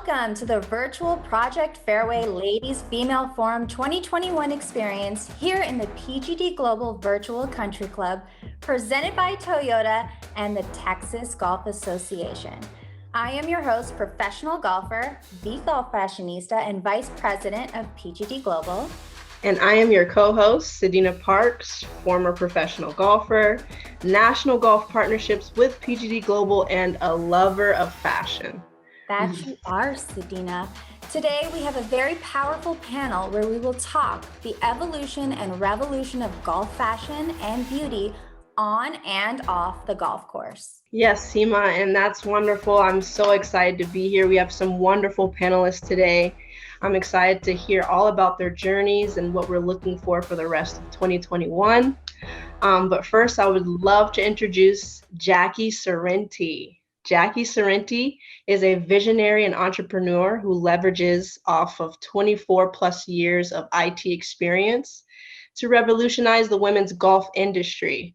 Welcome to the virtual Project Fairway Ladies Female Forum 2021 experience here in the PGD Global Virtual Country Club, presented by Toyota and the Texas Golf Association. I am your host, professional golfer, the golf fashionista, and vice president of PGD Global. And I am your co-host, Sedina Parks, former professional golfer, national golf partnerships with PGD Global, and a lover of fashion. That you are, Sedina. Today, we have a very powerful panel where we will talk the evolution and revolution of golf fashion and beauty on and off the golf course. Yes, Seema, and that's wonderful. I'm so excited to be here. We have some wonderful panelists today. I'm excited to hear all about their journeys and what we're looking for the rest of 2021. But first, I would love to introduce Jacki Sorennti. Jacki Sorennti is a visionary and entrepreneur who leverages off of 24 plus years of IT experience to revolutionize the women's golf industry.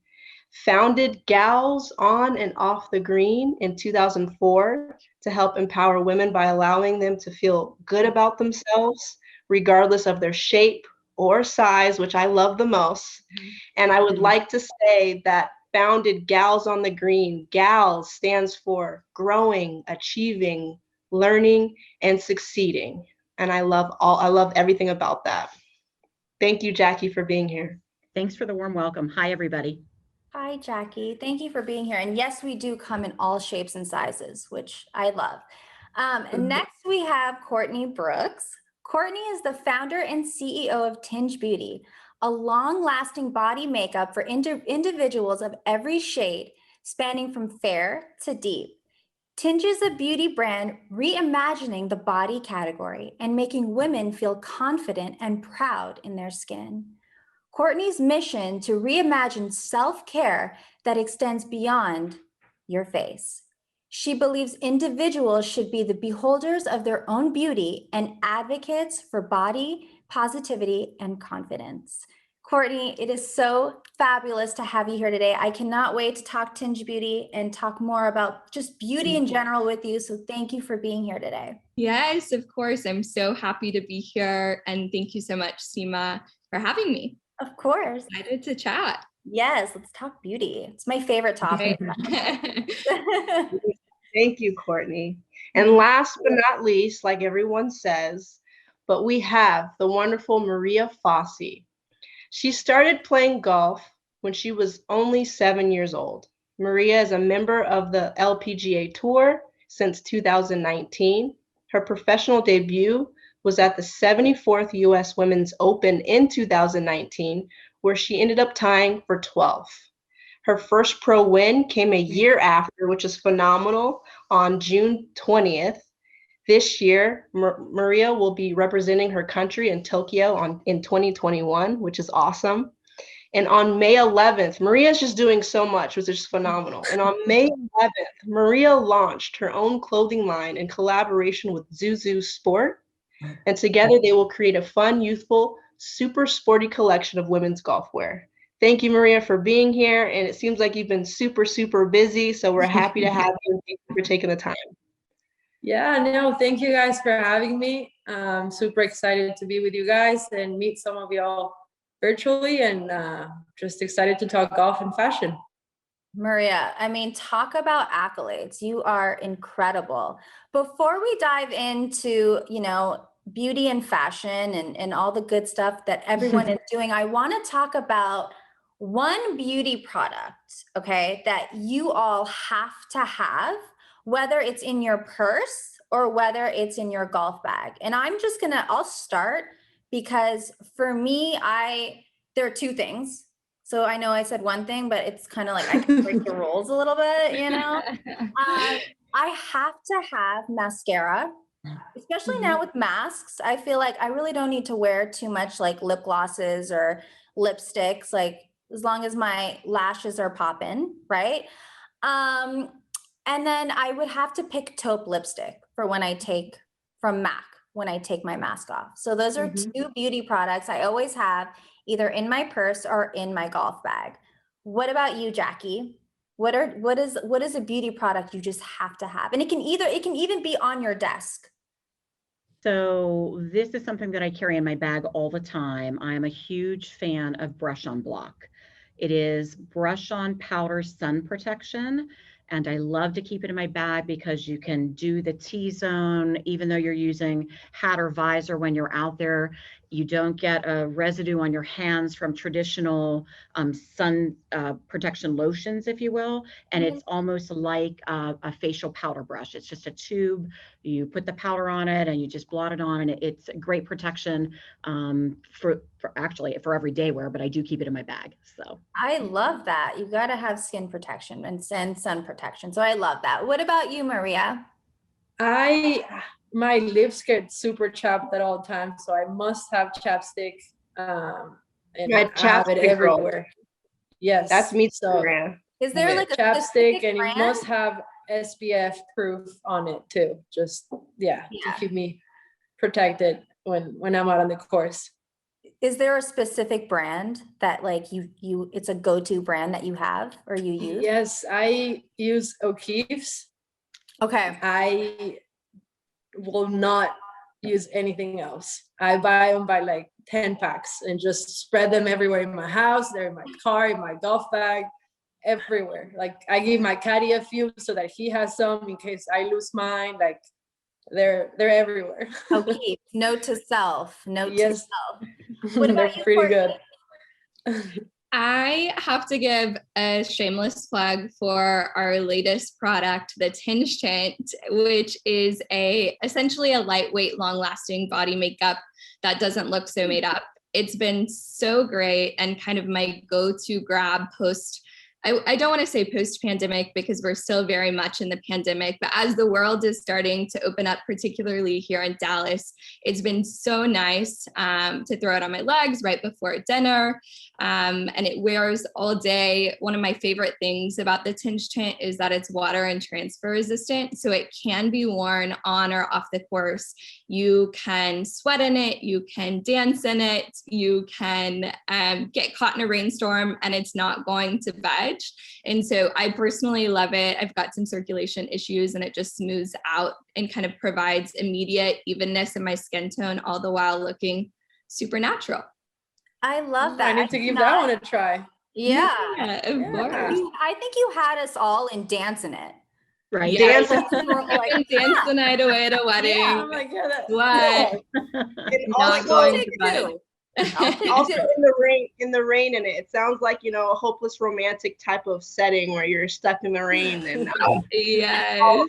Founded Gals on and Off the Green in 2004 to help empower women by allowing them to feel good about themselves, regardless of their shape or size, which I love the most. And I would like to say that founded Gals on the Green. Gals stands for growing, achieving, learning, and succeeding. And I love everything about that. Thank you, Jacki, for being here. Thanks for the warm welcome. Hi, everybody. Hi, Jacki. Thank you for being here. And yes, we do come in all shapes and sizes, which I love. And next we have Kourtney Brooks. Kourtney is the founder and CEO of Tinge Beauty, a long-lasting body makeup for individuals of every shade, spanning from fair to deep. Tinge is a beauty brand reimagining the body category and making women feel confident and proud in their skin. Kourtney's mission to reimagine self-care that extends beyond your face. She believes individuals should be the beholders of their own beauty and advocates for body positivity and confidence. Kourtney, it is so fabulous to have you here today. I cannot wait to talk Tinge Beauty and talk more about just beauty in general with you. So thank you for being here today. Yes, of course. I'm so happy to be here. And thank you so much, Seema, for having me. Of course. Excited to chat. Yes, let's talk beauty. It's my favorite topic. Thank you, Kourtney. And last but not least, like everyone says, but we have the wonderful Maria Fassi. She started playing golf when she was only 7 years old. Maria is a member of the LPGA Tour since 2019. Her professional debut was at the 74th US Women's Open in 2019, where she ended up tying for 12th. Her first pro win came a year after, which is phenomenal, on June 20th. This year, Maria will be representing her country in Tokyo in 2021, which is awesome. And on May 11th, Maria's just doing so much, which is just phenomenal. And on May 11th, Maria launched her own clothing line in collaboration with Zuzu Sport. And together they will create a fun, youthful, super sporty collection of women's golf wear. Thank you, Maria, for being here. And it seems like you've been super, super busy. So we're happy to have you. Thank you for taking the time. Yeah, no, thank you guys for having me. I'm super excited to be with you guys and meet some of y'all virtually, and just excited to talk golf and fashion. Maria, I mean, talk about accolades. You are incredible. Before we dive into, beauty and fashion and all the good stuff that everyone is doing, I want to talk about one beauty product, okay, that you all have to have, whether it's in your purse or whether it's in your golf bag. And I'll start because for me, there are two things. So I know I said one thing, but it's kind of like I can break the rules a little bit, I have to have mascara, especially now with masks. I feel like I really don't need to wear too much like lip glosses or lipsticks, like as long as my lashes are popping, right? And then I would have to pick taupe lipstick for when I take from MAC, when I take my mask off. So those are two beauty products I always have either in my purse or in my golf bag. What about you, Jacki? What is a beauty product you just have to have? And it can even be on your desk. So this is something that I carry in my bag all the time. I am a huge fan of Brush on Block. It is brush on powder sun protection. And I love to keep it in my bag because you can do the T-zone, even though you're using hat or visor when you're out there. You don't get a residue on your hands from traditional sun protection lotions, if you will. And it's almost like a facial powder brush. It's just a tube. You put the powder on it and you just blot it on, and it's a great protection for actually for everyday wear, but I do keep it in my bag. So I love that. You got to have skin protection and sun protection. So I love that. What about you, Maria? My lips get super chapped at all times, so I must have chapstick. And My I have it chapstick girl. everywhere. Yes, That's me, So Maria. Is there like a chapstick, specific and brand? it must have SPF proof on it too. Just Yeah. to keep me protected when I'm out on the course. Is there a specific brand that like you it's a go-to brand that you have or you use? Yes, I use O'Keeffe's. Okay. I will not use anything else. I buy them by like 10 packs and just spread them everywhere in my house. They're in my car, in my golf bag, everywhere. Like I give my caddy a few so that he has some in case I lose mine. Like they're everywhere. Okay. Note to self. Note Yes. to self. What They're about you, pretty Kourtney? good. I have to give a shameless plug for our latest product, the Tinge Tint, which is essentially a lightweight, long-lasting body makeup that doesn't look so made up. It's been so great and kind of my go-to grab post. I don't want to say post-pandemic because we're still very much in the pandemic, but as the world is starting to open up, particularly here in Dallas, it's been so nice to throw it on my legs right before dinner. And it wears all day. One of my favorite things about the Tinge Tint is that it's water and transfer resistant. So it can be worn on or off the course. You can sweat in it, you can dance in it, you can get caught in a rainstorm and it's not going to veg. And so I personally love it. I've got some circulation issues and it just smooths out and kind of provides immediate evenness in my skin tone, all the while looking super natural. I love that. I need to give that one a try. Yeah. Of course. I think you had us all in dancing it. right. Yeah. Dance. I can dance the night away at a wedding. I'm like, What? And Not also, going to bed. also in the rain in it. It sounds like, a hopeless romantic type of setting where you're stuck in the rain and Yes.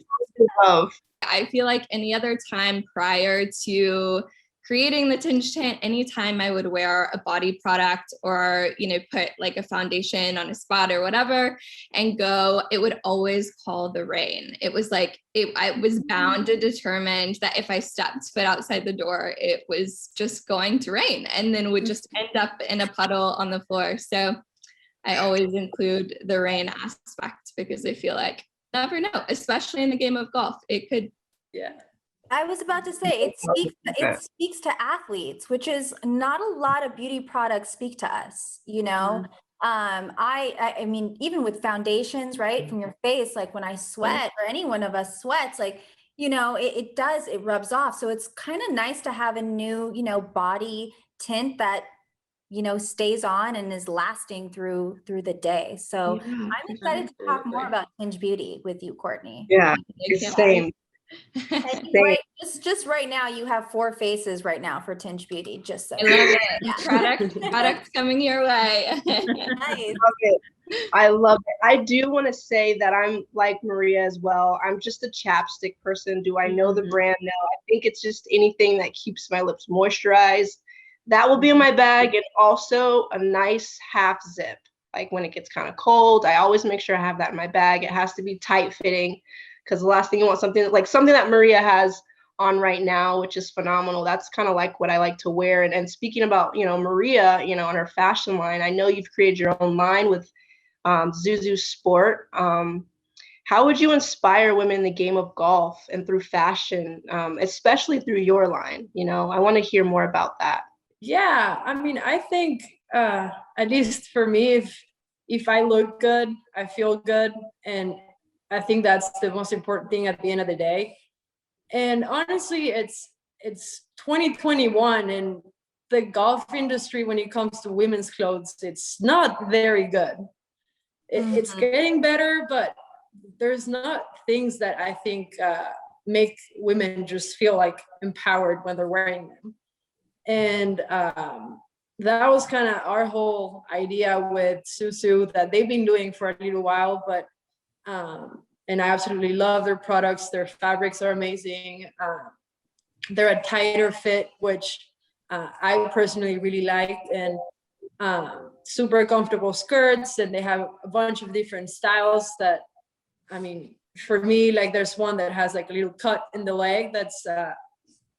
love. I feel like any other time prior to creating the Tinge Tint, anytime I would wear a body product or, put like a foundation on a spot or whatever and go, it would always call the rain. It was like, I was bound and determined that if I stepped foot outside the door, it was just going to rain and then would just end up in a puddle on the floor. So I always include the rain aspect because I feel like never know, especially in the game of golf. It could. Yeah. I was about to say it speaks to athletes, which is not a lot of beauty products speak to us, I mean, even with foundations, right, from your face, like when I sweat or any one of us sweats, like, it rubs off. So it's kind of nice to have a new, body tint that, stays on and is lasting through the day. So I'm excited to talk more about Tinge Beauty with you, Kourtney. Yeah, it's same. Right, just right now, you have 4 faces right now for Tinge Beauty. Just so I love it. Products coming your way. nice. I love it. I do want to say that I'm like Maria as well. I'm just a chapstick person. Do I know the brand? No, I think it's just anything that keeps my lips moisturized. That will be in my bag, and also a nice half zip. Like when it gets kind of cold, I always make sure I have that in my bag. It has to be tight fitting. Because the last thing you want something that Maria has on right now, which is phenomenal. That's kind of like what I like to wear. And speaking about, Maria, on her fashion line, I know you've created your own line with Zuzu Sport. How would you inspire women in the game of golf and through fashion, especially through your line? I want to hear more about that. Yeah, I mean, I think at least for me, if I look good, I feel good, and I think that's the most important thing at the end of the day. And honestly, it's 2021 and the golf industry, when it comes to women's clothes, it's not very good. It's getting better, but there's not things that I think make women just feel like empowered when they're wearing them. And that was kind of our whole idea with Susu, that they've been doing for a little while, but and I absolutely love their products. Their fabrics are amazing. They're a tighter fit, which I personally really like, and super comfortable skirts, and they have a bunch of different styles that, I mean, for me, like there's one that has like a little cut in the leg that's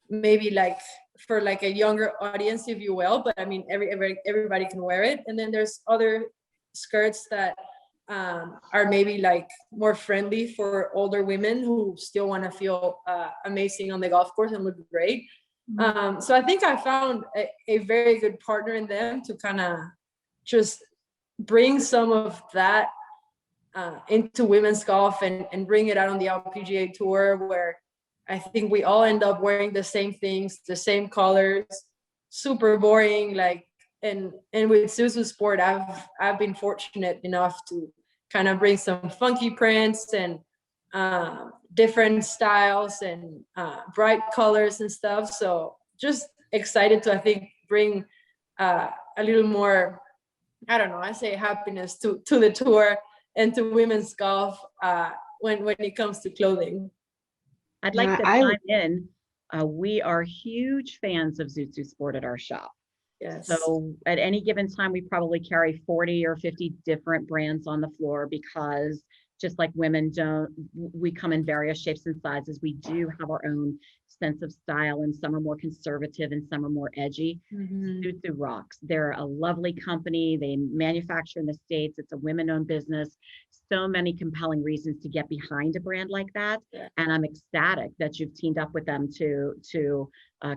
maybe like for like a younger audience, if you will, but I mean, everybody can wear it. And then there's other skirts that are maybe like more friendly for older women who still want to feel amazing on the golf course and look great. So I think I found a very good partner in them to kind of just bring some of that into women's golf and bring it out on the LPGA tour, where I think we all end up wearing the same things, the same colors, super boring. Like, and with Susu Sport, I've been fortunate enough to kind of bring some funky prints and different styles and bright colors and stuff. So just excited to, I think, bring a little more, I don't know, I say happiness to the tour and to women's golf when it comes to clothing. I'd like to chime in. We are huge fans of Zoot Suit Sport at our shop. Yes. So at any given time, we probably carry 40 or 50 different brands on the floor, because just like women we come in various shapes and sizes. We do have our own sense of style, and some are more conservative and some are more edgy. Zoot Suit rocks. They're a lovely company. They manufacture in the States. It's a women-owned business. So many compelling reasons to get behind a brand like that. Yeah. And I'm ecstatic that you've teamed up with them to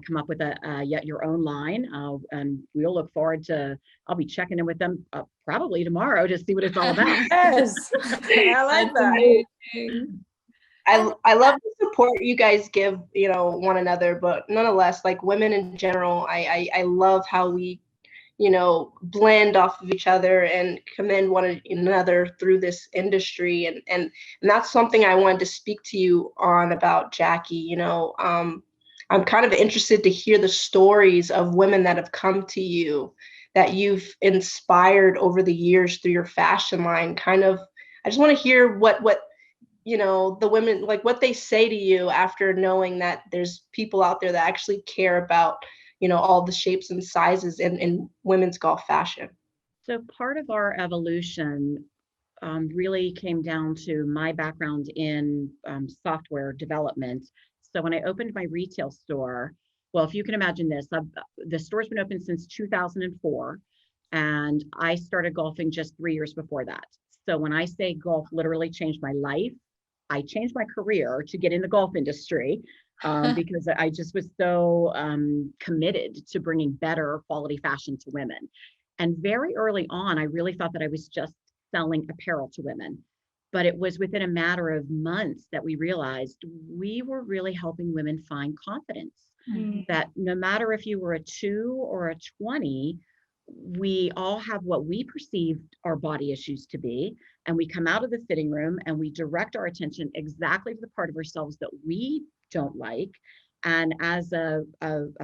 come up with your own line. And we'll look forward to, I'll be checking in with them probably tomorrow to see what it's all about. Yes, I like that. I love the support you guys give, one another, but nonetheless, like women in general, I love how we, blend off of each other and commend one another through this industry. And that's something I wanted to speak to you on about, Jacki. I'm kind of interested to hear the stories of women that have come to you that you've inspired over the years through your fashion line. I just want to hear what the women, like what they say to you after knowing that there's people out there that actually care about, all the shapes and sizes in women's golf fashion. So part of our evolution really came down to my background in software development. So when I opened my retail store, well, if you can imagine this, the store's been open since 2004, and I started golfing just 3 years before that. So when I say golf literally changed my life, I changed my career to get in the golf industry because I just was so committed to bringing better quality fashion to women. And very early on, I really thought that I was just selling apparel to women. But it was within a matter of months that we realized we were really helping women find confidence. That no matter if you were a 2 or a 20, we all have what we perceive our body issues to be, and we come out of the fitting room and we direct our attention exactly to the part of ourselves that we don't like. And as a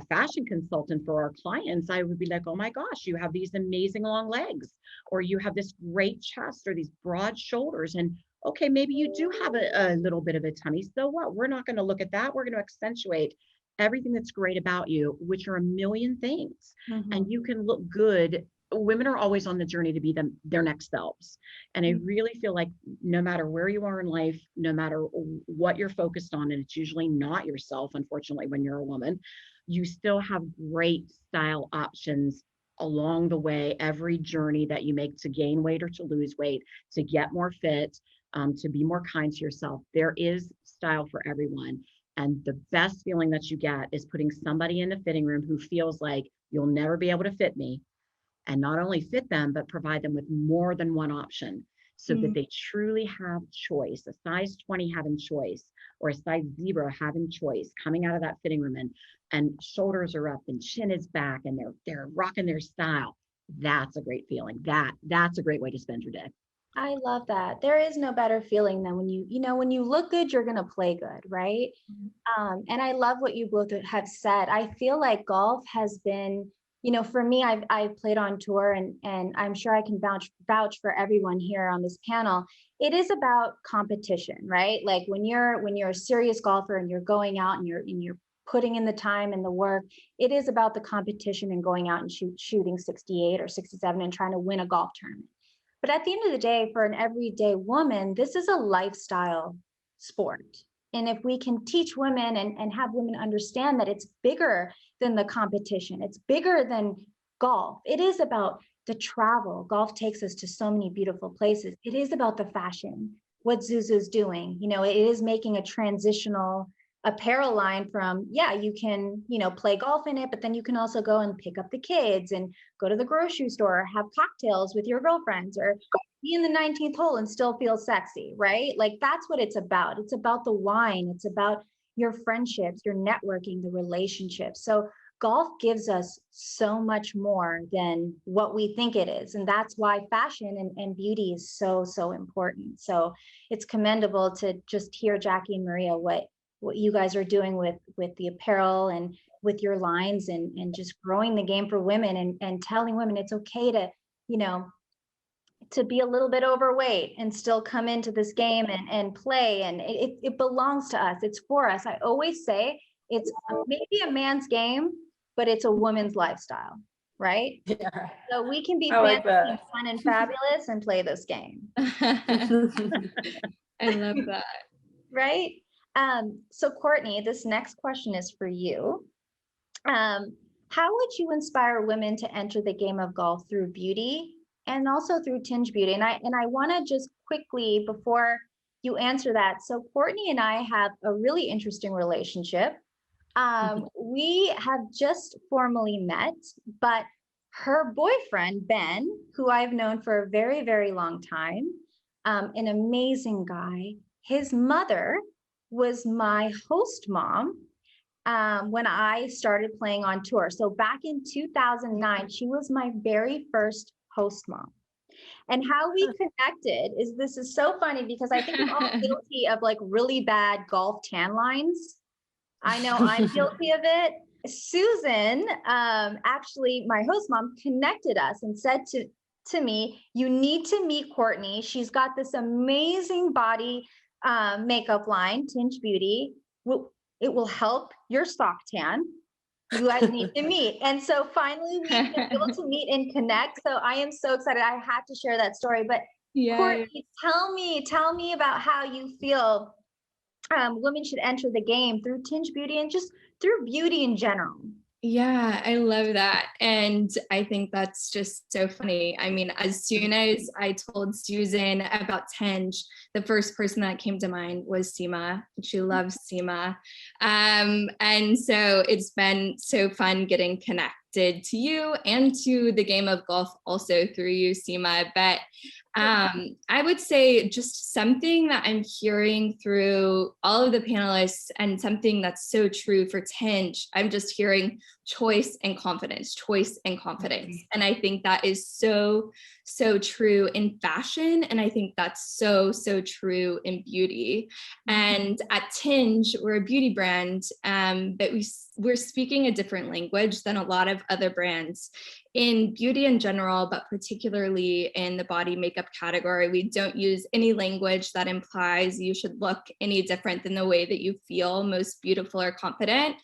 fashion consultant for our clients, I would be like, oh my gosh, you have these amazing long legs, or you have this great chest, or these broad shoulders. And okay, maybe you do have a little bit of a tummy. So what? We're not going to look at that. We're going to accentuate everything that's great about you, which are a million things. And you can look good. Women are always on the journey to be their next selves. And I really feel like no matter where you are in life, no matter what you're focused on, and it's usually not yourself, unfortunately, when you're a woman, you still have great style options along the way. Every journey that you make to gain weight or to lose weight, to get more fit, to be more kind to yourself, there is style for everyone. And the best feeling that you get is putting somebody in the fitting room who feels like you'll never be able to fit me, and not only fit them, but provide them with more than one option. so that they truly have choice, a size 20 having choice, or a size 0 having choice, coming out of that fitting room and shoulders are up and chin is back and they're rocking their style. That's a great feeling. That's a great way to spend your day. I love that. There is no better feeling than when when you look good, you're going to play good, right? And I love what you both have said. I feel like golf has been, for me, I've played on tour and I'm sure I can vouch for everyone here on this panel. It is about competition, right? Like when you're a serious golfer and you're going out and you're putting in the time and the work, it is about the competition and going out and shooting 68 or 67 and trying to win a golf tournament. But at the end of the day, for an everyday woman, this is a lifestyle sport. And if we can teach women and have women understand that it's bigger than the competition, it's bigger than golf. It is about the travel. Golf takes us to so many beautiful places. It is about the fashion, what Zuzu's doing. It is making a transitional apparel line from, you can, play golf in it, but then you can also go and pick up the kids and go to the grocery store, have cocktails with your girlfriends, or be in the 19th hole and still feel sexy, right? Like that's what it's about. It's about the wine. It's about your friendships, your networking, the relationships. So golf gives us so much more than what we think it is. And that's why fashion and beauty is so, so important. So it's commendable to just hear Jacki and Maria, what you guys are doing with the apparel and with your lines and just growing the game for women and telling women it's okay to, to be a little bit overweight and still come into this game and play. And it belongs to us. It's for us. I always say it's maybe a man's game, but it's a woman's lifestyle, right? Yeah. So we can be I like fancy and that. fun and fabulous and play this game. I love that. Right? So Kourtney, this next question is for you. How would you inspire women to enter the game of golf through beauty and also through Tinge Beauty? And I want to just quickly, before you answer that, so Kourtney and I have a really interesting relationship. We have just formally met, but her boyfriend, Ben, who I've known for a very, very long time, an amazing guy, his mother was my host mom when I started playing on tour. So back in 2009, she was my very first host mom. And how we connected this is so funny because I think we're all guilty of like really bad golf tan lines. I know I'm guilty of it. Susan, actually my host mom, connected us and said to me, you need to meet Kourtney. She's got this amazing body makeup line, Tinge Beauty. It will help your stock tan. You guys need to meet. And so finally we've been able to meet and connect. So I am so excited. I had to share that story. But Kourtney, tell me about how you feel women should enter the game through Tinge Beauty and just through beauty in general. Yeah, I love that. And I think that's just so funny. I mean, as soon as I told Susan about Tinge, the first person that came to mind was Seema. She loves Seema. And so it's been so fun getting connected to you and to the game of golf also through you, Seema. But I would say just something that I'm hearing through all of the panelists and something that's so true for Tinge, I'm just hearing choice and confidence. And I think that is so, so true in fashion. And I think that's so, so true in beauty. And at Tinge, we're a beauty brand, but we're speaking a different language than a lot of other brands. In beauty in general, but particularly in the body makeup category, we don't use any language that implies you should look any different than the way that you feel most beautiful or confident.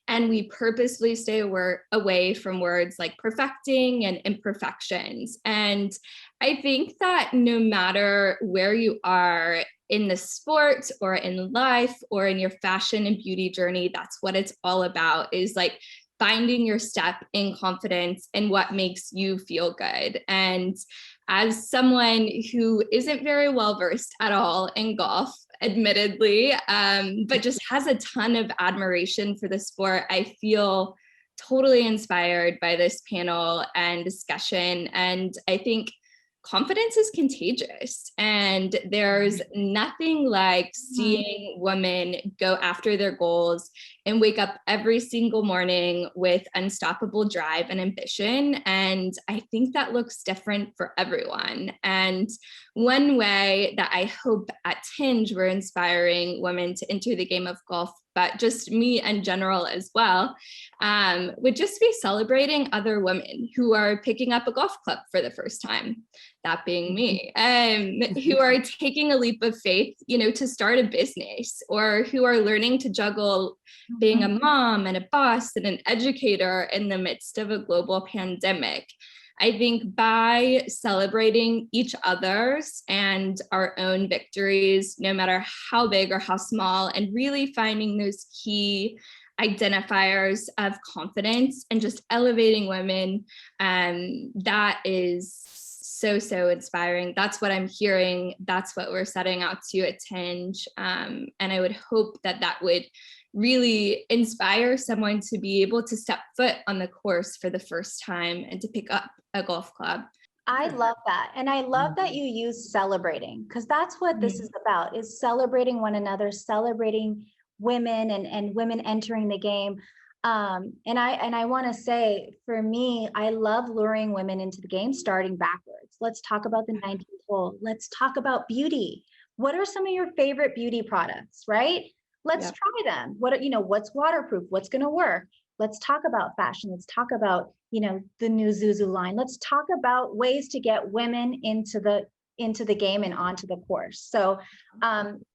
And we purposely stay away from words like perfecting and imperfections. And I think that no matter where you are in the sport or in life or in your fashion and beauty journey, that's what it's all about, is like finding your step in confidence and what makes you feel good. And as someone who isn't very well versed at all in golf, admittedly, but just has a ton of admiration for the sport, I feel totally inspired by this panel and discussion. And I think confidence is contagious, and there's nothing like seeing women go after their goals and wake up every single morning with unstoppable drive and ambition. And I think that looks different for everyone. And one way that I hope at Tinge we're inspiring women to enter the game of golf, but just me in general as well, would just be celebrating other women who are picking up a golf club for the first time, that being me, who are taking a leap of faith, you know, to start a business, or who are learning to juggle being a mom and a boss and an educator in the midst of a global pandemic. I think by celebrating each other's and our own victories, no matter how big or how small, and really finding those key identifiers of confidence and just elevating women, that is so inspiring. That's what I'm hearing. That's what we're setting out to at Tinge. And I would hope that that would really inspire someone to be able to step foot on the course for the first time and to pick up a golf club. I love that. And I love that you use celebrating, because that's what this is about, is celebrating one another, celebrating women and women entering the game. And I want to say, for me, I love luring women into the game, starting backwards. Let's talk about the 19th hole. Let's talk about beauty. What are some of your favorite beauty products, right? Let's try them. What, you know, what's waterproof? What's going to work? Let's talk about fashion. Let's talk about, you know, the new Zuzu line. Let's talk about ways to get women into the game and onto the course. So,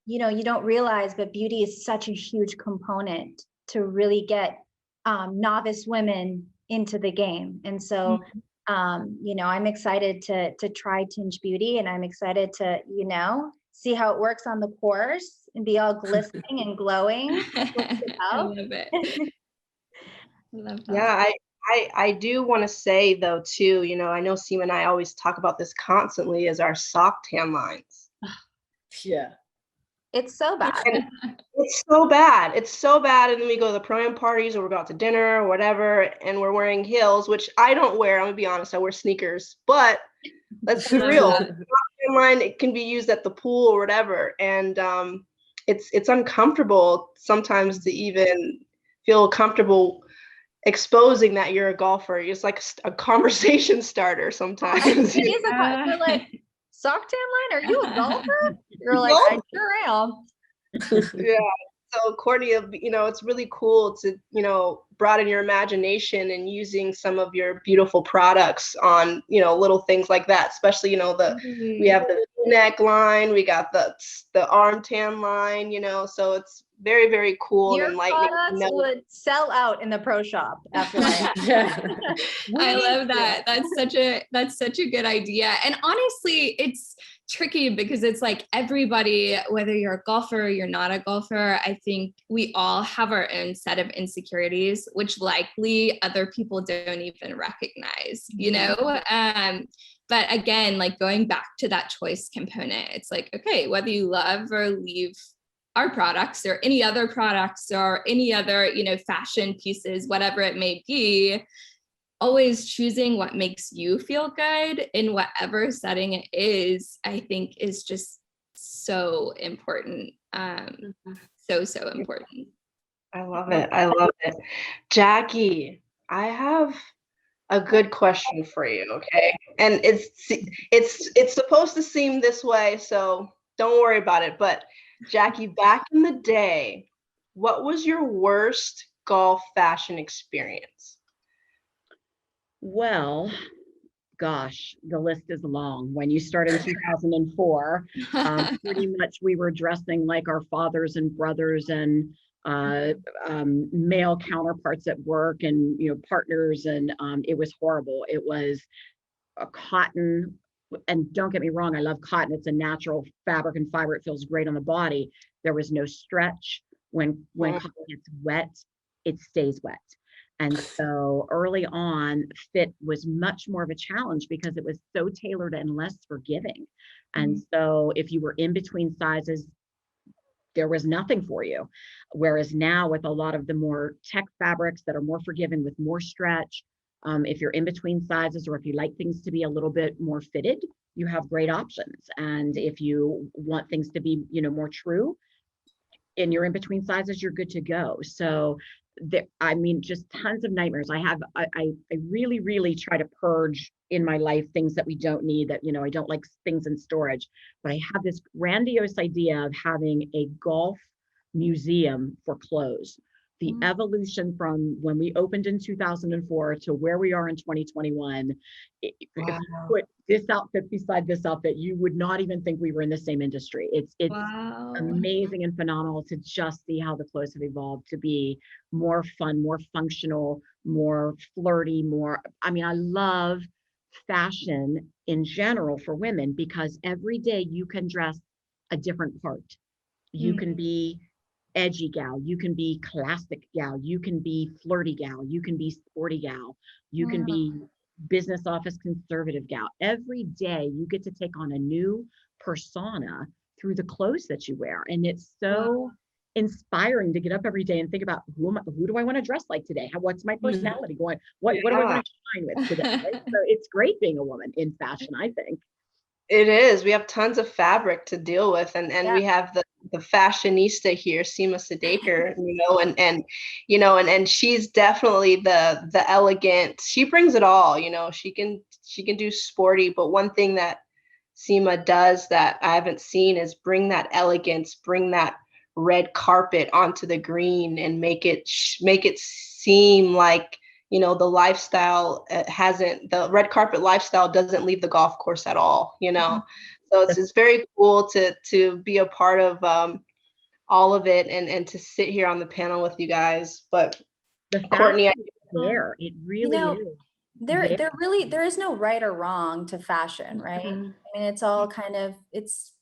you know, you don't realize, but beauty is such a huge component to really get novice women into the game. And so, you know, I'm excited to try Tinge Beauty, and I'm excited to, you know, see how it works on the course and be all glistening and glowing. I love it. I love that. Yeah, I do want to say though too, you know, I know Seema and I always talk about this constantly, is our sock tan lines. Yeah. It's so bad. And it's so bad. It's so bad. And then we go to the pro-am parties, or we go out to dinner or whatever, and we're wearing heels, which I don't wear. I'm gonna be honest, I wear sneakers. But let's be real. The sock tan line, it can be used at the pool or whatever. And it's uncomfortable sometimes to even feel comfortable exposing that you're a golfer. It's like a conversation starter sometimes. It is a they're like, sock tan line, are you a golfer? You're like, I sure am. Yeah. So Kourtney, you know, it's really cool to, you know, broaden your imagination and using some of your beautiful products on, you know, little things like that. Especially, you know, we have the neck line, we got the arm tan line, you know, so it's very, very cool Your and enlightening. products would sell out in the pro shop after that. I love that. That's such a good idea. And honestly, it's tricky because it's like everybody, whether you're a golfer or you're not a golfer, I think we all have our own set of insecurities, which likely other people don't even recognize, you know? But again, like going back to that choice component, it's like, okay, whether you love or leave our products or any other products or any other, you know, fashion pieces, whatever it may be, always choosing what makes you feel good in whatever setting it is, I think is just so important. So important. I love it. I love it. Jacki, I have a good question for you, okay? And it's supposed to seem this way, so don't worry about it. But Jacki, back in the day, what was your worst golf fashion experience? Well, gosh, the list is long. When you start in 2004, pretty much we were dressing like our fathers and brothers and male counterparts at work, and, you know, partners, and it was horrible. It was a cotton, and don't get me wrong, I love cotton. It's a natural fabric and fiber. It feels great on the body. There was no stretch. When cotton gets wet, it stays wet. And so early on, fit was much more of a challenge because it was so tailored and less forgiving. And so if you were in between sizes, there was nothing for you. Whereas now, with a lot of the more tech fabrics that are more forgiving with more stretch, if you're in between sizes, or if you like things to be a little bit more fitted, you have great options. And if you want things to be, more true and you're in between sizes, you're good to go. So just tons of nightmares. I really, really try to purge in my life things that we don't need, that, I don't like things in storage, but I have this grandiose idea of having a golf museum for clothes. The evolution from when we opened in 2004 to where we are in 2021. If you put this outfit beside this outfit, you would not even think we were in the same industry. It's Wow. amazing and phenomenal to just see how the clothes have evolved to be more fun, more functional, more flirty, I love fashion in general for women, because every day you can dress a different part. You can be edgy gal, you can be classic gal, you can be flirty gal, you can be sporty gal, you can be business office conservative gal. Every day you get to take on a new persona through the clothes that you wear. And it's so inspiring to get up every day and think about who do I want to dress like today? What's my personality going? What do I want to shine with today? Right? So it's great being a woman in fashion, I think. It is. We have tons of fabric to deal with, and we have the fashionista here, Seema Sadaker, and she's definitely the elegant. She brings it all, she can do sporty, but one thing that Seema does that I haven't seen is bring that elegance, bring that red carpet onto the green and make it seem like, the lifestyle the red carpet lifestyle doesn't leave the golf course at all, So it's very cool to be a part of all of it and to sit here on the panel with you guys. But Kourtney, it really is. There is no right or wrong to fashion, right? I mean, it's all kind of, it's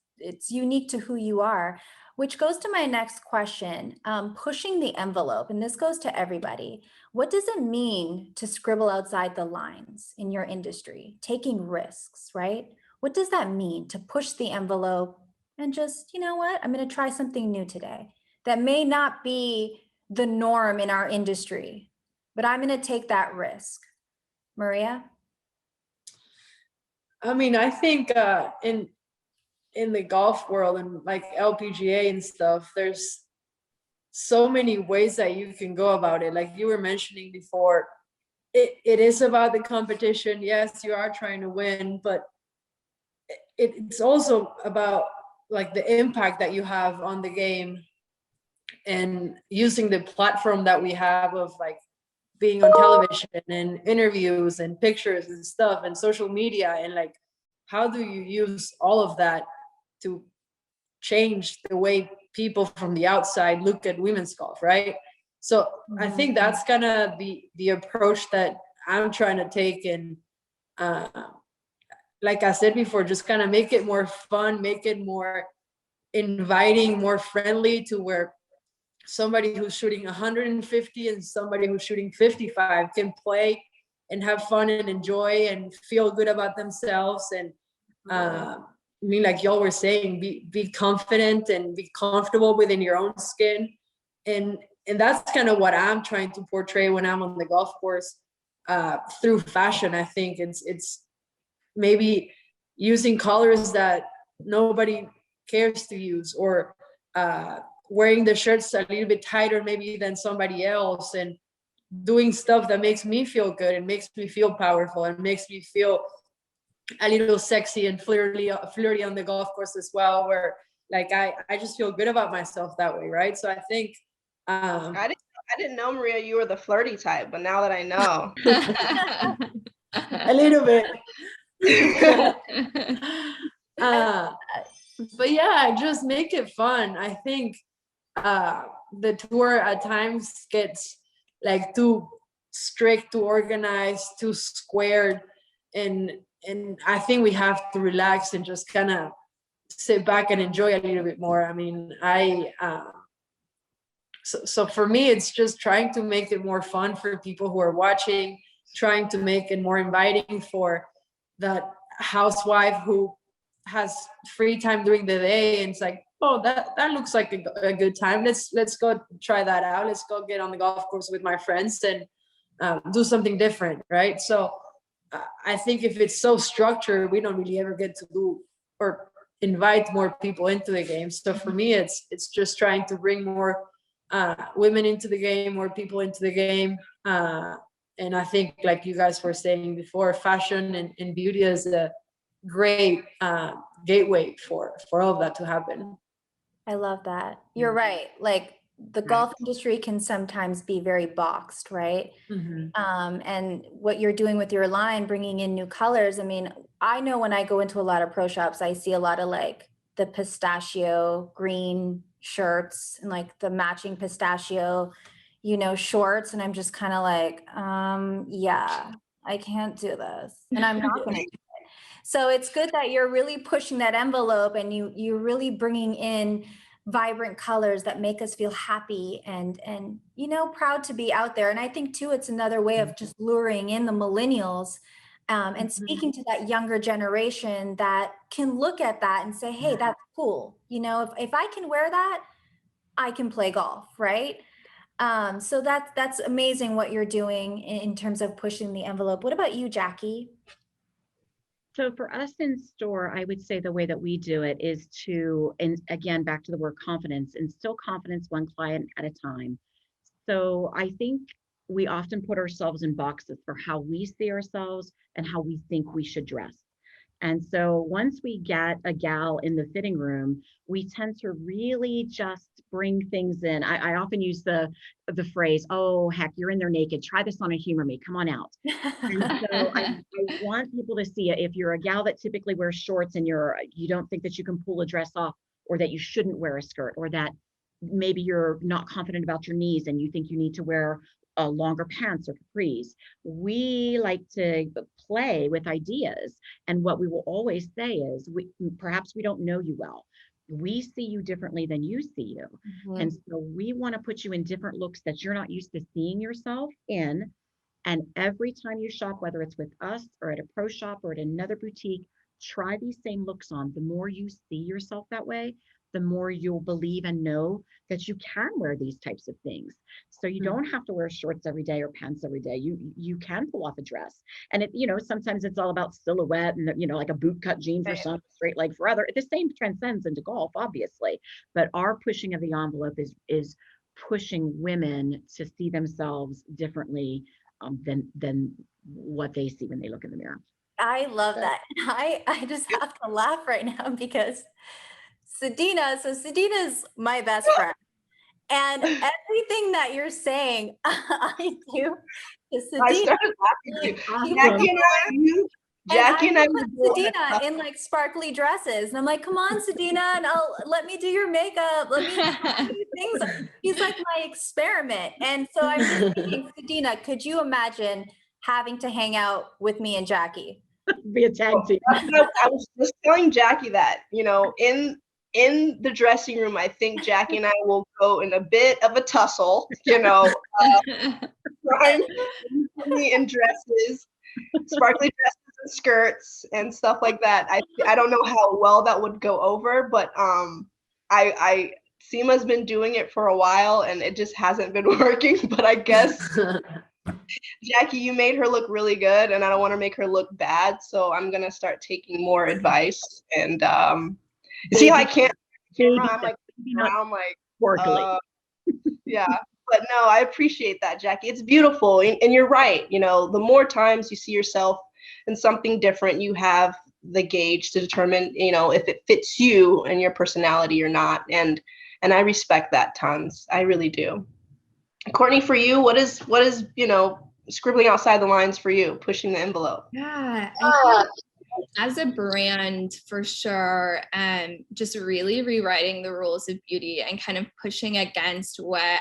unique to who you are, which goes to my next question. Pushing the envelope, and this goes to everybody. What does it mean to scribble outside the lines in your industry? Taking risks, right? What does that mean to push the envelope and just, you know what? I'm going to try something new today that may not be the norm in our industry, but I'm going to take that risk. Maria? I think in the golf world and like LPGA and stuff, there's so many ways that you can go about it. Like you were mentioning before, it is about the competition. Yes, you are trying to win, but it's also about like the impact that you have on the game and using the platform that we have of like being on television and interviews and pictures and stuff and social media, and like how do you use all of that to change the way people from the outside look at women's golf, right? So I think that's gonna be the approach that I'm trying to take, and like I said before, just kind of make it more fun, make it more inviting, more friendly, to where somebody who's shooting 150 and somebody who's shooting 55 can play and have fun and enjoy and feel good about themselves. And like y'all were saying, be confident and be comfortable within your own skin. And that's kind of what I'm trying to portray when I'm on the golf course through fashion. I think it's maybe using colors that nobody cares to use, or wearing the shirts a little bit tighter maybe than somebody else, and doing stuff that makes me feel good and makes me feel powerful and makes me feel a little sexy and flirty on the golf course as well, where like I just feel good about myself that way, right? So I think I didn't know, Maria, you were the flirty type, but now that I know. a little bit. But yeah, just make it fun. I think the tour at times gets like too strict, too organized, too squared, and I think we have to relax and just kind of sit back and enjoy a little bit more. I mean, so for me, it's just trying to make it more fun for people who are watching, trying to make it more inviting for that housewife who has free time during the day, and it's like, oh, that looks like a good time. Let's go try that out. Let's go get on the golf course with my friends and do something different, right? So I think if it's so structured, we don't really ever get to do or invite more people into the game. So for me, it's just trying to bring more women into the game, more people into the game. And I think, like you guys were saying before, fashion and beauty is a great gateway for all of that to happen. I love that. You're right. Like the golf industry can sometimes be very boxed, right? And what you're doing with your line, bringing in new colors. I mean, I know when I go into a lot of pro shops, I see a lot of like the pistachio green shirts and like the matching pistachio, you know, shorts. And I'm just kind of like, yeah, I can't do this. And I'm not going to. So it's good that you're really pushing that envelope and you're really bringing in vibrant colors that make us feel happy and you know, proud to be out there. And I think too, it's another way of just luring in the millennials and speaking to that younger generation that can look at that and say, hey, that's cool. You know, if I can wear that, I can play golf, right? So that's amazing what you're doing in terms of pushing the envelope. What about you, Jacki? So for us in store, I would say the way that we do it is to, and again, back to the word confidence, instill confidence one client at a time. So I think we often put ourselves in boxes for how we see ourselves and how we think we should dress. And so once we get a gal in the fitting room, we tend to really just bring things in. I often use the phrase, oh, heck, you're in there naked. Try this on and humor me. Come on out. And so I want people to see it. If you're a gal that typically wears shorts and you don't think that you can pull a dress off, or that you shouldn't wear a skirt, or that maybe you're not confident about your knees and you think you need to wear longer pants or capris. We like to play with ideas. And what we will always say is, perhaps we don't know you well. We see you differently than you see you. And so we want to put you in different looks that you're not used to seeing yourself in. And every time you shop, whether it's with us or at a pro shop or at another boutique, try these same looks on. The more you see yourself that way, the more you'll believe and know that you can wear these types of things. So you don't have to wear shorts every day or pants every day. You can pull off a dress. And it, you know, sometimes it's all about silhouette and, you know, like a boot cut jean for some, straight leg for other. The same transcends into golf, obviously. But our pushing of the envelope is pushing women to see themselves differently than what they see when they look in the mirror. I love that. I just have to laugh right now because Sedina's my best friend. And everything that you're saying, I do to Sedina. I started laughing. Jacki and I put Sedina in like sparkly dresses. And I'm like, come on, Sedina, and let me do your makeup. Let me do things. He's like my experiment. And so I'm just thinking, Sedina, could you imagine having to hang out with me and Jacki? Be a tag team. I was just telling Jacki that, you know, in the dressing room, I think Jacki and I will go in a bit of a tussle, you know, trying me in dresses, sparkly dresses and skirts and stuff like that. I don't know how well that would go over, but I Seema's been doing it for a while and it just hasn't been working. But I guess Jacki, you made her look really good, and I don't want to make her look bad, so I'm gonna start taking more advice. And you see how I can't? I'm like, yeah. But no, I appreciate that, Jacki. It's beautiful, and you're right. You know, the more times you see yourself in something different, you have the gauge to determine, you know, if it fits you and your personality or not. And I respect that tons. I really do. Kourtney, for you, what is you know, scribbling outside the lines for you, pushing the envelope? Yeah, I think as a brand, for sure, just really rewriting the rules of beauty and kind of pushing against what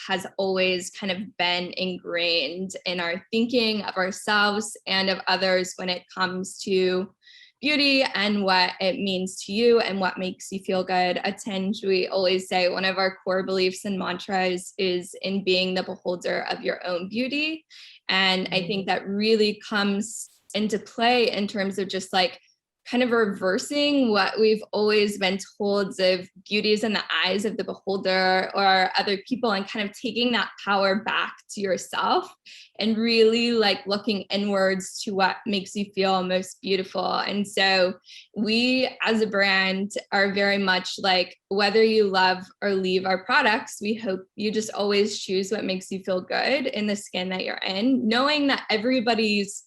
has always kind of been ingrained in our thinking of ourselves and of others when it comes to beauty and what it means to you and what makes you feel good. At Tinge, we always say one of our core beliefs and mantras is in being the beholder of your own beauty. And I think that really comes into play in terms of just like kind of reversing what we've always been told of beauty is in the eyes of the beholder or other people, and kind of taking that power back to yourself and really like looking inwards to what makes you feel most beautiful. And so we as a brand are very much like, whether you love or leave our products, we hope you just always choose what makes you feel good in the skin that you're in, knowing that everybody's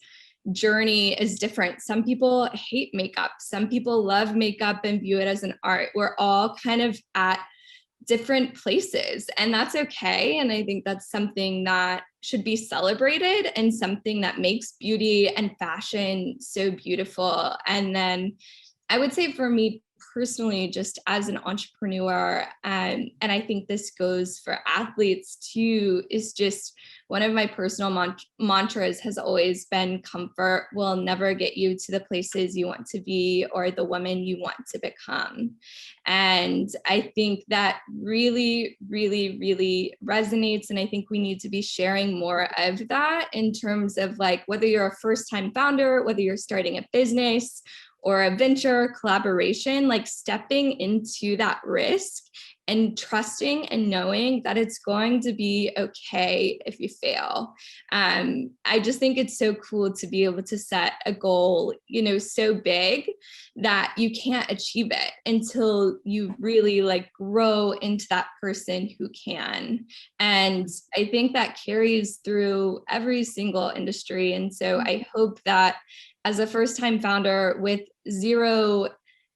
journey is different. Some people hate makeup. Some people love makeup and view it as an art. We're all kind of at different places, and that's okay. And I think that's something that should be celebrated and something that makes beauty and fashion so beautiful. And then I would say for me personally, just as an entrepreneur, and I think this goes for athletes too, is just one of my personal mantras has always been comfort will never get you to the places you want to be or the woman you want to become. And I think that really, really, really resonates. And I think we need to be sharing more of that in terms of like, whether you're a first-time founder, whether you're starting a business or a venture collaboration, like stepping into that risk and trusting and knowing that it's going to be okay if you fail. I just think it's so cool to be able to set a goal, you know, so big that you can't achieve it until you really like grow into that person who can. And I think that carries through every single industry. And so I hope that as a first-time founder with zero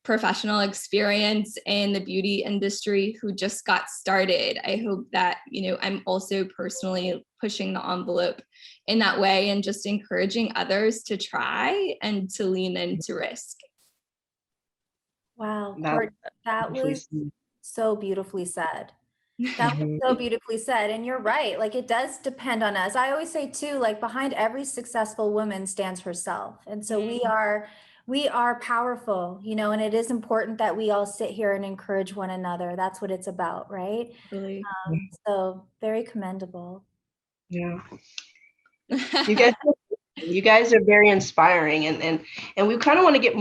professional experience in the beauty industry who just got started, I hope that, you know, I'm also personally pushing the envelope in that way and just encouraging others to try and to lean into risk. Wow, That- Court, that was so beautifully said. That was so beautifully said. And you're right. Like, it does depend on us. I always say too, like behind every successful woman stands herself. And so we are powerful, you know, and it is important that we all sit here and encourage one another. That's what it's about, right? Really. So very commendable. Yeah. You guys are very inspiring, and we kind of want to get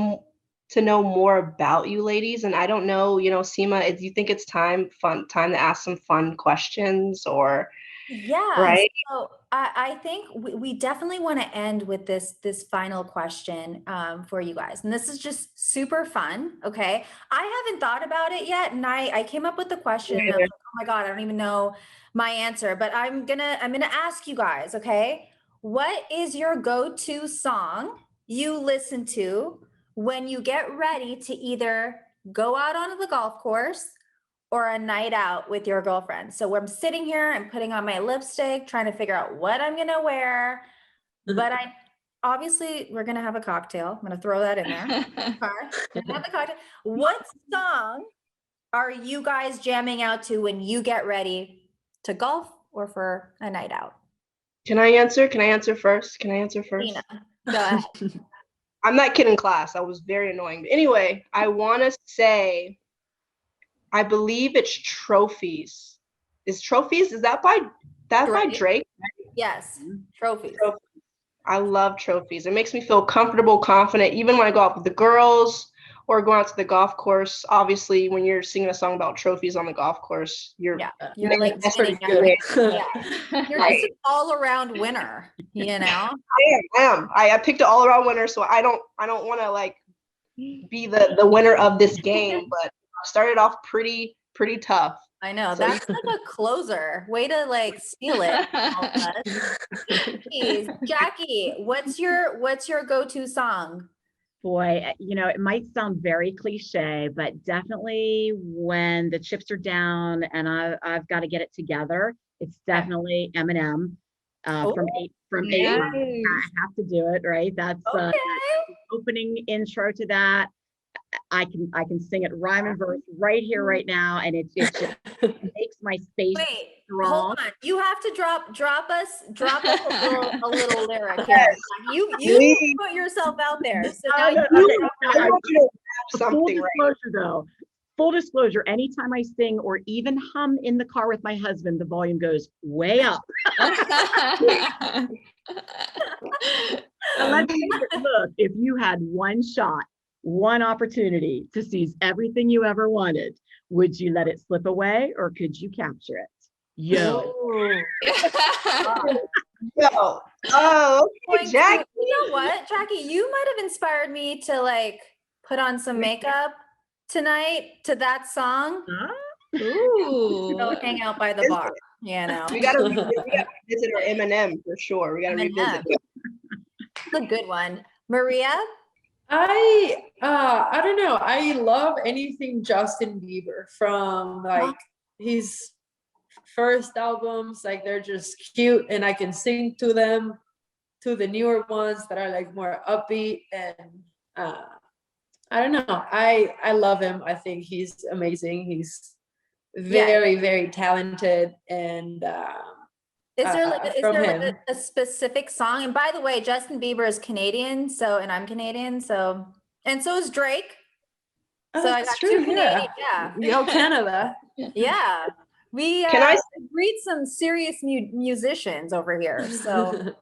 to know more about you ladies. And I don't know, you know, Seema, do you think it's time to ask some fun questions, or Yeah, right? so I think we definitely want to end with this final question for you guys. And this is just super fun, okay? I haven't thought about it yet, and I came up with the question. And I was like, oh my God, I don't even know my answer, but I'm gonna ask you guys, okay? What is your go-to song you listen to when you get ready to either go out onto the golf course or a night out with your girlfriend? So I'm sitting here and putting on my lipstick, trying to figure out what I'm gonna wear. But obviously we're gonna have a cocktail. I'm gonna throw that in there. We're gonna have the cocktail. What song are you guys jamming out to when you get ready to golf or for a night out? Can I answer? Can I answer first? Tina, go ahead. I'm that kid in class. I was very annoying. But anyway, I want to say, I believe it's Trophies. Is Trophies? Is that by Drake? Yes, Trophies. I love Trophies. It makes me feel comfortable, confident, even when I go out with the girls or go out to the golf course. Obviously, when you're singing a song about trophies on the golf course, you're like That's pretty winning good. You're just an all-around winner, you know? I am. I picked an all-around winner, so I don't want to like be the winner of this game, but I started off pretty tough. I know, So that's like a closer. Way to like steal it. Please, Jacki, what's your go-to song? Boy, you know, it might sound very cliche, but definitely when the chips are down and I've got to get it together, it's definitely Eminem from eight. Nice. I have to do it, right? That's Okay. opening intro to that. I can sing it rhyme and verse right here, right now, and it just makes my space strong. Hold on. You have to drop us a little lyric here. You put yourself out there. So now something full disclosure, though. Full disclosure, anytime I sing or even hum in the car with my husband, the volume goes way up. Look, if you had one shot one opportunity to seize everything you ever wanted. Would you let it slip away or could you capture it? Yo. Ooh. Yo. Oh, okay, Going to- Jacki. you know what, Jacki, you might have inspired me to like put on some makeup tonight to that song. Ooh. Go hang out by the bar, you know. We gotta revisit our Eminem for sure. We gotta revisit. Eminem. It's a good one. Maria? I don't know. I love anything Justin Bieber from like his first albums. Like they're just cute and I can sing to them, to the newer ones that are like more upbeat and I don't know. I love him. I think he's amazing. He's very, very talented and Is there like from him. a specific song? And by the way, Justin Bieber is Canadian, so and I'm Canadian, so and so is Drake. Oh, So I that's got true, two yeah. Canadian, Yo, Canada. yeah. We Can I breed some serious musicians over here. So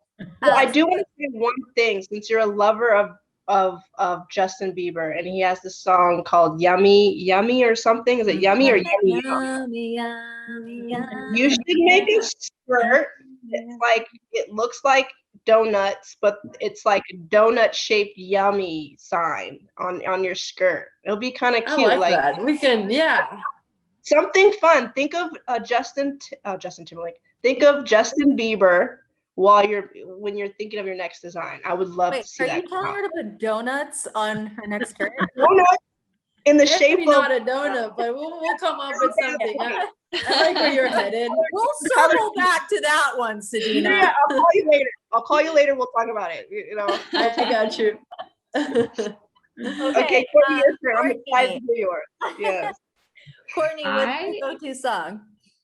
Well, I do want to say one thing, since you're a lover of Justin Bieber, and he has this song called Yummy or something. Is it Yummy or Yummy? yummy. You should make a skirt. It's like it looks like donuts, but it's like a donut-shaped yummy sign on your skirt. It'll be kind of I cute, like that. We can, yeah. something fun. Think of Justin Timberlake. Think of Justin Bieber when you're thinking of your next design. I would love Wait, to see are that. you telling her to put donuts on her next skirt? Donut in the Maybe shape of not a donut, but we'll come up with something. I like where you're headed. We'll circle back to that one, Sadina. Yeah, I'll call you later. We'll talk about it. You know. I got you. Okay, Kourtney, your turn. I'm excited to hear yours. Yes. Kourtney, what's your go-to song?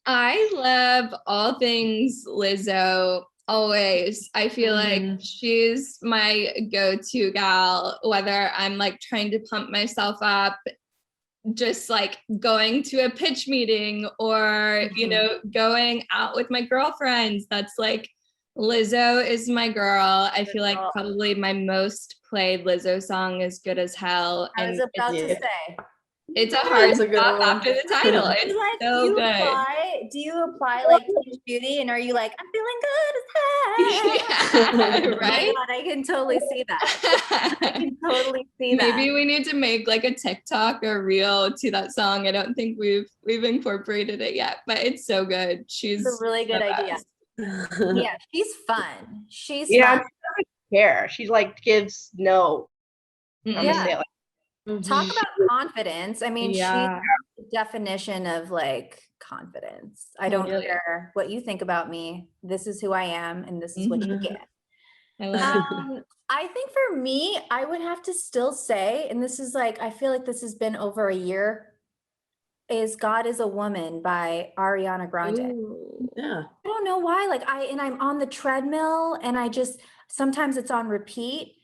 I love all things Lizzo. Always. I feel like she's my go-to gal, whether I'm like trying to pump myself up, just like going to a pitch meeting or, you know, going out with my girlfriends. That's like, Lizzo is my girl. I feel like probably my most played Lizzo song is Good as Hell. I was about to say. It's a hard It's a good stop one. after the title. It's Like, so good. do you apply like Teenage Beauty and are you like, I'm feeling good as hell? Yeah, Oh my right? God, I can totally see that. I can totally see that. Maybe we need to make like a TikTok or reel to that song. I don't think we've incorporated it yet, but it's so good. She's It's a really good the idea. best. Yeah, she's fun. She's Yeah, fun. she doesn't care. She like gives no. I'm gonna say it like Talk about confidence. I mean, Yeah. she's the definition of like confidence. I don't Totally. care what you think about me. This is who I am, and this is what you get. I love it. I think for me, I would have to still say, and this is like, I feel like this has been over a year, is God is a Woman by Ariana Grande. Ooh. Yeah. I don't know why, like I'm on the treadmill and sometimes it's on repeat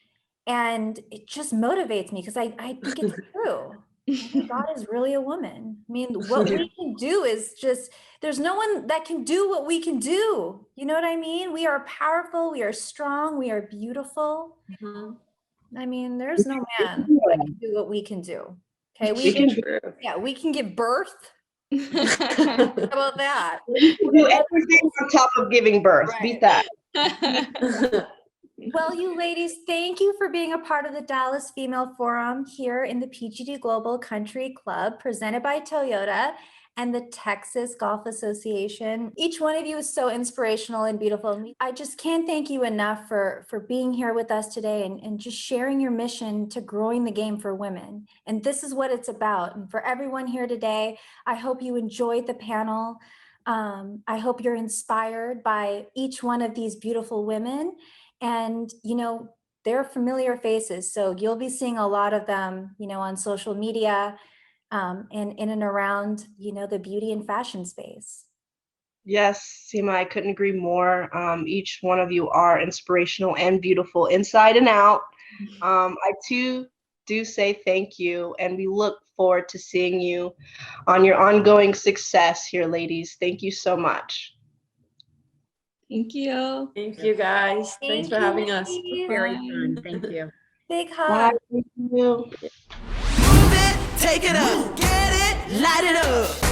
and it just motivates me because I think it's true. God is really a woman. I mean, what we can do is just, there's no one that can do what we can do. You know what I mean? We are powerful, we are strong, we are beautiful. I mean, there's no man that can do what we can do. Okay, we can give birth. How about that? do everything on top of giving birth. Right. Beat that. Well, you ladies, thank you for being a part of the Dallas Female Forum here in the PGD Global Country Club, presented by Toyota and the Texas Golf Association. Each one of you is so inspirational and beautiful. I just can't thank you enough for being here with us today and just sharing your mission to growing the game for women. And this is what it's about. And for everyone here today, I hope you enjoyed the panel. I hope you're inspired by each one of these beautiful women. And, you know, they're familiar faces. So you'll be seeing a lot of them, you know, on social media and in and around, you know, the beauty and fashion space. Yes, Seema, I couldn't agree more. Each one of you are inspirational and beautiful inside and out. I too do say thank you, and we look forward to seeing you on your ongoing success here, ladies. Thank you so much. Thank you. Thank you, guys. Thanks for having us. ladies. Very fun. Thank you. Big Bye. hug. Thank you. Shake it up. Get it, light it up.